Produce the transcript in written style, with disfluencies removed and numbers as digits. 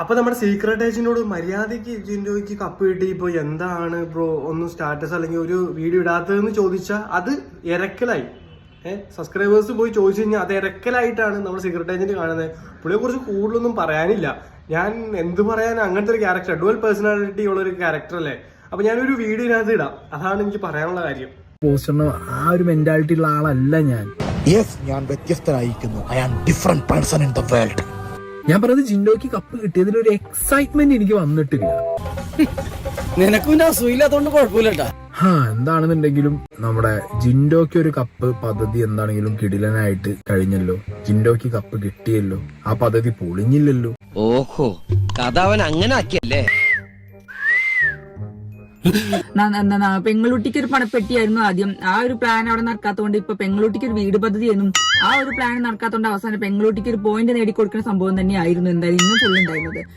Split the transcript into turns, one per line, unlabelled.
അപ്പൊ നമ്മുടെ സീക്രട്ട് ഏജന്റിനോട് മര്യാദയ്ക്ക് ജിൻഡോയ്ക്ക് കപ്പ് കിട്ടി ഇപ്പൊ എന്താണ് ബ്രോ ഒന്നും സ്റ്റാറ്റസ് അല്ലെങ്കിൽ ഒരു വീഡിയോ ഇടാത്തതെന്ന് ചോദിച്ചാൽ അത് ഇരക്കലായി. സബ്സ്ക്രൈബേഴ്സ് പോയി ചോദിച്ചു കഴിഞ്ഞാൽ അത് ഇരക്കലായിട്ടാണ് നമ്മുടെ സീക്രട്ട് ഏജന്റ് കാണുന്നത്. പുള്ളിയെ കുറിച്ച് കൂടുതലൊന്നും പറയാനില്ല. ഞാൻ എന്ത് പറയാൻ, അങ്ങനത്തെ ഒരു ക്യാരക്ടർ, ഡുവൽ പേഴ്സണാലിറ്റി ഉള്ള ഒരു ക്യാരക്ടർ അല്ലേ. അപ്പൊ ഞാനൊരു വീഡിയോനകത്ത് ഇടാം, അതാണ് എനിക്ക് പറയാനുള്ള കാര്യം.
പോസ്റ്ററിന് ആ ഒരു മെന്റാലിറ്റി ഉള്ള ആളല്ല ഞാൻ.
ഞാൻ വ്യത്യസ്തനായിരിക്കുന്നു. I am different person in the world.
ഞാൻ പറഞ്ഞത് ജിൻഡോയ്ക്ക് കപ്പ് കിട്ടിയതിലൊരു എക്സൈറ്റ്മെന്റ് എനിക്ക് വന്നിട്ടില്ല.
നിനക്കും അസുഖമില്ലാത്തോണ്ട് കുഴപ്പമില്ലട്ടാ.
എന്താണെന്നുണ്ടെങ്കിലും നമ്മുടെ ജിൻഡോയ്ക്ക് ഒരു കപ്പ് പദ്ധതി എന്താണെങ്കിലും കിടിലനായിട്ട് കഴിഞ്ഞല്ലോ. ജിൻഡോയ്ക്ക് കപ്പ് കിട്ടിയല്ലോ, ആ പദ്ധതി പൊളിഞ്ഞില്ലല്ലോ.
ഓഹോ, കഥ അവൻ അങ്ങനെ ആക്കിയല്ലേ.
പെങ്ങളുട്ടിക്ക് ഒരു പണപ്പെട്ടിയായിരുന്നു ആദ്യം. ആ ഒരു പ്ലാൻ അവിടെ നടക്കാത്തതുകൊണ്ട് ഇപ്പൊ പെങ്ങളുട്ടിക്ക് ഒരു വീട് പദ്ധതിയായിരുന്നു. ആ ഒരു പ്ലാൻ നടക്കാത്തതുകൊണ്ട് അവസാനം പെങ്ങളുട്ടിക്ക് ഒരു പോയിന്റ് നേടിക്കൊടുക്കുന്ന സംഭവം തന്നെയായിരുന്നു എന്തായാലും ഇന്നും ഫുൾ ഉണ്ടായിരുന്നത്.